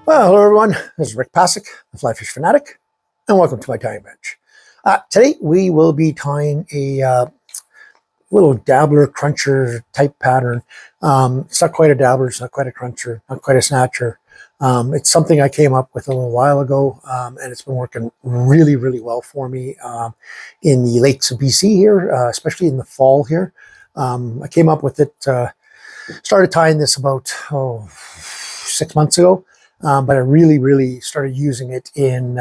Well, hello everyone, this is Rick Passek, the FlyFish Fanatic, and welcome to my tying bench. Today we will be tying a little dabbler cruncher type pattern. It's not quite a dabbler, it's not quite a cruncher, not quite a snatcher. It's something I came up with a little while ago, and it's been working really, really well for me in the lakes of BC here, especially in the fall here. I came up with it, started tying this about 6 months ago. But I really started using it in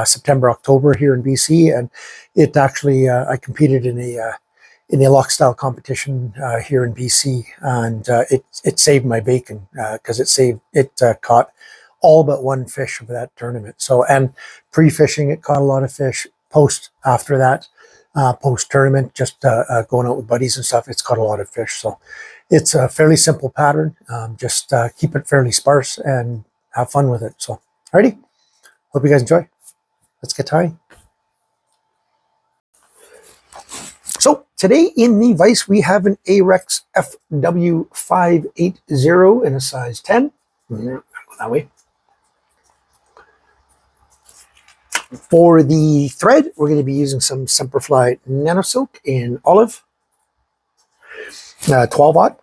September, October here in BC, and it actually I competed in a lock style competition here in BC, and it saved my bacon because it caught all but one fish of that tournament. So, and pre-fishing, it caught a lot of fish. After that, post tournament, just going out with buddies and stuff, it's caught a lot of fish. So, it's a fairly simple pattern. Just keep it fairly sparse and have fun with it. So, alrighty. Hope you guys enjoy. Let's get tying. So, today in the vise, we have an Ahrex FW 580 in a size 10. Go that way. For the thread, we're going to be using some Semperfli Nanosilk in olive, 12-aught.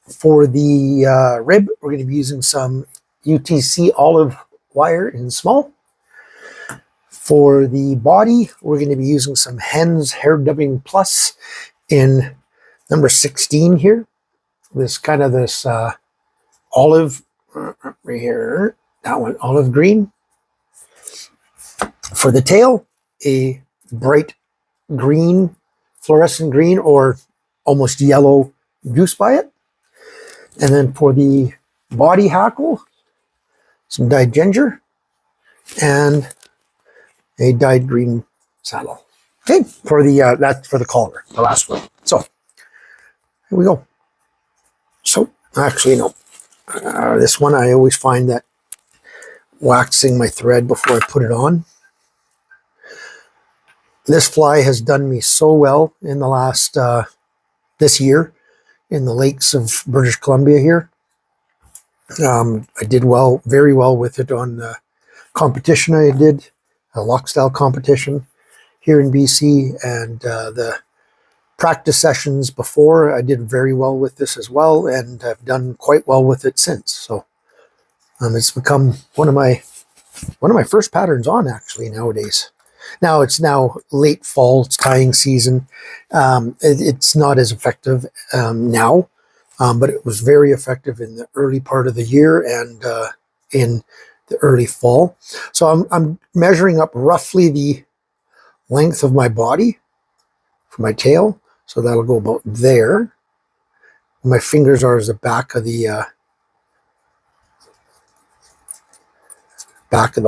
For the rib, we're going to be using some UTC olive wire in small. For the body, we're going to be using some Hens hair dubbing plus in number 16 here. This olive right here, that one, olive green. For the tail, a bright green, fluorescent green or almost yellow Goose Biot. And then for the body hackle, some dyed ginger, and a dyed green saddle. Okay, for the that's for the collar, the last one. So here we go. So actually, no, this one I always find that waxing my thread before I put it on. This fly has done me so well in the last this year in the lakes of British Columbia here. I did very well with it on the competition I did, a lock style competition here in BC, and the practice sessions before, I did very well with this as well, and I've done quite well with it since. So it's become one of my first patterns on actually nowadays. Now it's now late fall, it's tying season. It's not as effective now. But it was very effective in the early part of the year and in the early fall. So I'm measuring up roughly the length of my body for my tail. So that'll go about there. My fingers are as the back of the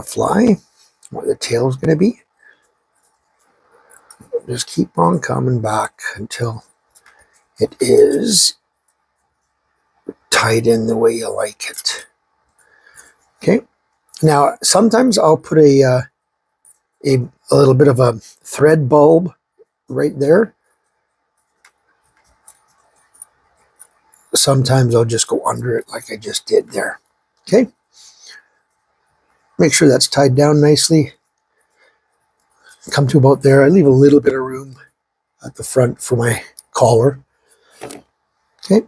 fly, where the tail is going to be. Just keep on coming back until it is tied in the way you like it. Okay. Now, sometimes I'll put a little bit of a thread bulb right there. Sometimes I'll just go under it like I just did there. Okay. Make sure that's tied down nicely. Come to about there. I leave a little bit of room at the front for my collar. Okay.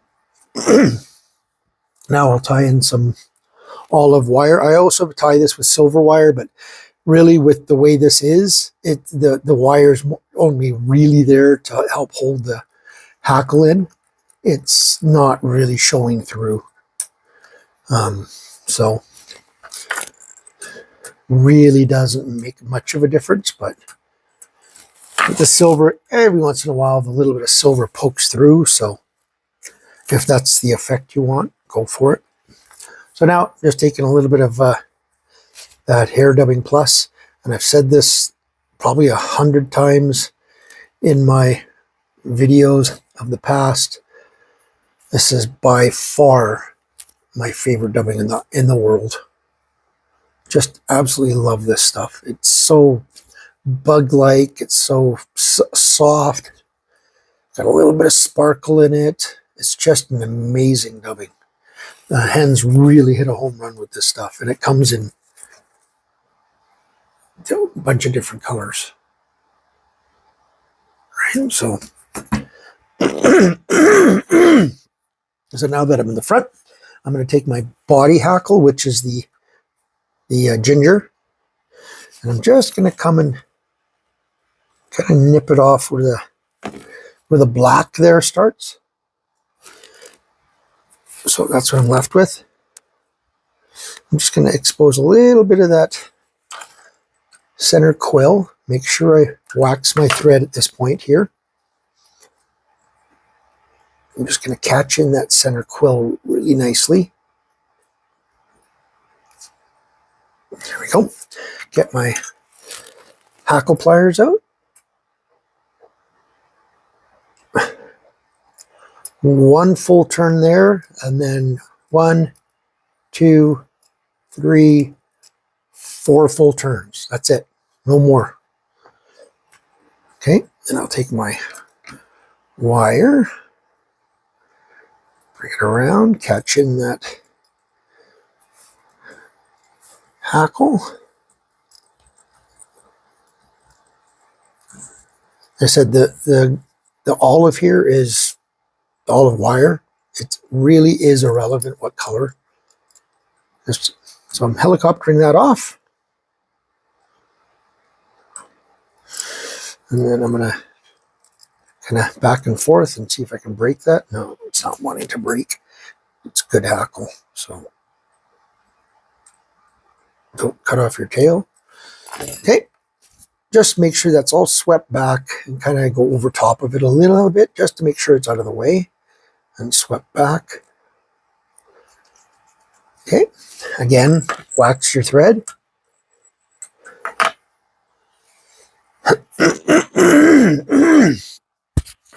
Now I'll tie in some olive wire. I also tie this with silver wire, but really with the way this is, the wire's only really there to help hold the hackle in. It's not really showing through. So really doesn't make much of a difference, but with the silver, every once in a while, the little bit of silver pokes through. So if that's the effect you want, go for it. So now just taking a little bit of that hair dubbing plus, and I've said this probably 100 times in my videos of the past. This is by far my favorite dubbing in the world. Just absolutely love this stuff. It's so bug-like. It's so soft. Got a little bit of sparkle in it. It's just an amazing dubbing. Hens really hit a home run with this stuff, and it comes in a bunch of different colors. Right, so so now that I'm in the front, I'm going to take my body hackle, which is the ginger, and I'm just going to come and kind of nip it off where the black there starts. So that's what I'm left with. I'm just going to expose a little bit of that center quill. Make sure I wax my thread at this point here. I'm just going to catch in that center quill really nicely. There we go. Get my hackle pliers out. One full turn there, and then 1, 2, 3, 4 full turns. That's it. No more. Okay, and I'll take my wire, bring it around, catch in that hackle. I said the olive here is olive wire. It really is irrelevant what color. So I'm helicoptering that off. And then I'm going to kind of back and forth and see if I can break that. No, it's not wanting to break. It's a good hackle. So don't cut off your tail. Okay. Just make sure that's all swept back and kind of go over top of it a little bit just to make sure it's out of the way. And swept back. Okay. Again, wax your thread.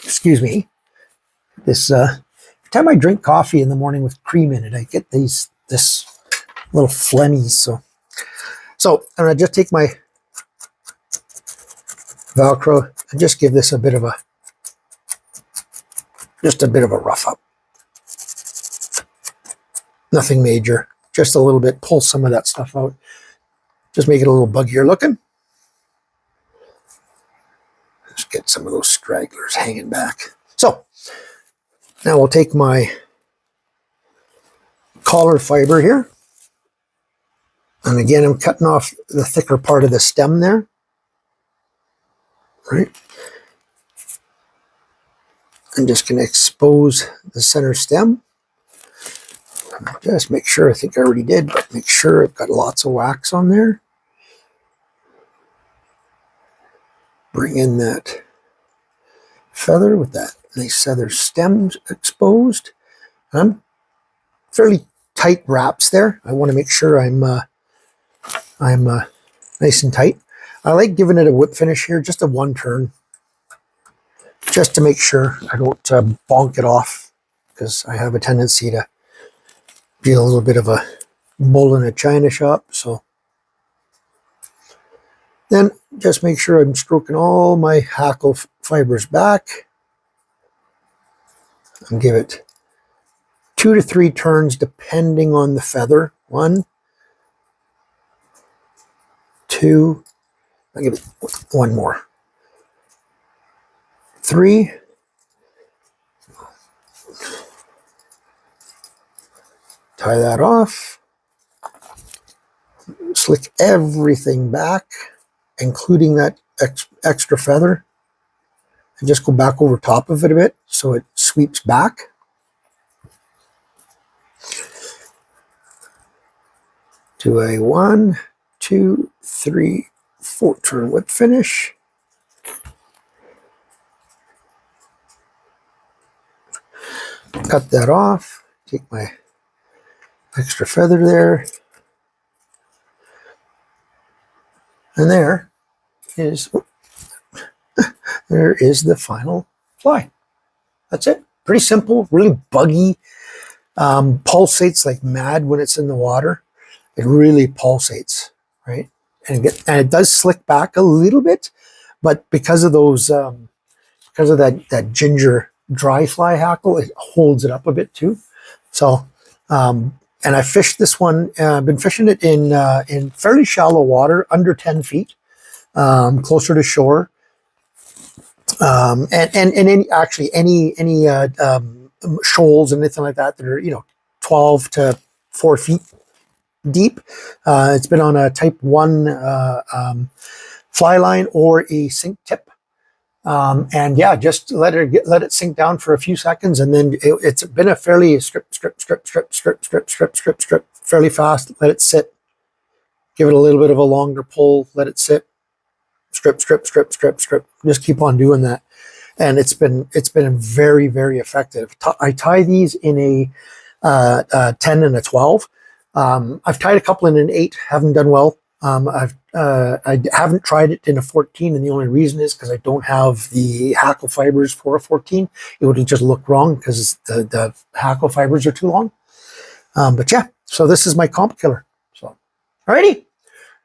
Excuse me. This every time I drink coffee in the morning with cream in it, I get this little phlegmies. So I'm gonna just take my Velcro and just give this a bit of a rough up. Nothing major, just a little bit. Pull some of that stuff out. Just make it a little buggier looking. Just get some of those stragglers hanging back. So now we'll take my collar fiber here. And again, I'm cutting off the thicker part of the stem there. Right. I'm just going to expose the center stem. Just make sure, I think I already did, but make sure I've got lots of wax on there. Bring in that feather with that nice feather stem exposed. I'm fairly tight wraps there. I want to make sure I'm nice and tight. I like giving it a whip finish here, just a 1 turn, just to make sure I don't bonk it off, because I have a tendency to be a little bit of a bull in a china shop. So then just make sure I'm stroking all my hackle fibers back and give it 2 to 3 turns depending on the feather. 1, 2, I'll give it 1 more. 3. Tie that off. Slick everything back, including that extra feather. And just go back over top of it a bit so it sweeps back. Do a 1, 2, 3, 4 turn whip finish. Cut that off. Take my extra feather there. And there is the final fly. That's it. Pretty simple, really buggy. Pulsates like mad when it's in the water. It really pulsates, right? And it does slick back a little bit, but because of those, that ginger dry fly hackle, it holds it up a bit too. So And I fished this one. I've been fishing it in fairly shallow water, under 10 feet, closer to shore. And any shoals and anything like that are 12 to 4 feet deep. It's been on a type 1 fly line or a sink tip. And yeah, just let it sink down for a few seconds, and then it's been a fairly strip, fairly fast. Let it sit. Give it a little bit of a longer pull. Let it sit. Strip. Just keep on doing that, and it's been very, very effective. I tie these in a 10 and a 12. I've tied a couple in an 8. Haven't done well. I haven't tried it in a 14, and the only reason is because I don't have the Hackle fibers for a 14. It would just look wrong because the Hackle fibers are too long. But yeah, so this is my comp killer. So, alrighty.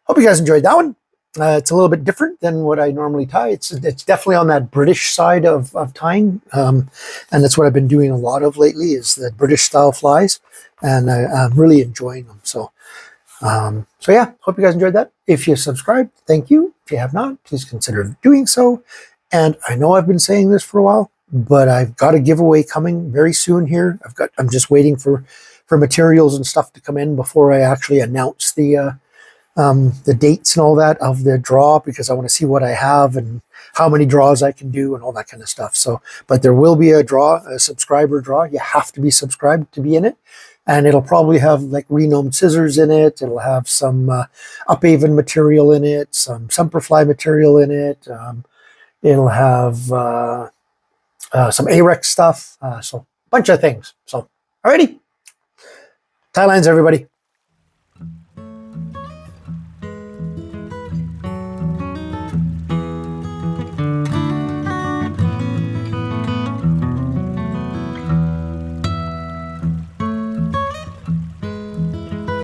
Hope you guys enjoyed that one. It's a little bit different than what I normally tie. It's definitely on that British side of tying, and that's what I've been doing a lot of lately is the British style flies, and I'm really enjoying them. So yeah, hope you guys enjoyed that. If you subscribed, thank you. If you have not, please consider doing so. And I know I've been saying this for a while, but I've got a giveaway coming very soon here. I'm just waiting for materials and stuff to come in before I actually announce the dates and all that of the draw, because I want to see what I have and how many draws I can do and all that kind of stuff. So, but there will be a draw, a subscriber draw. You have to be subscribed to be in it. And it'll probably have like Renomed Scissors in it. It'll have some Uphaven material in it, some Semperfli material in it. It'll have some Ahrex stuff. So a bunch of things. So, alrighty. Tie lines, everybody.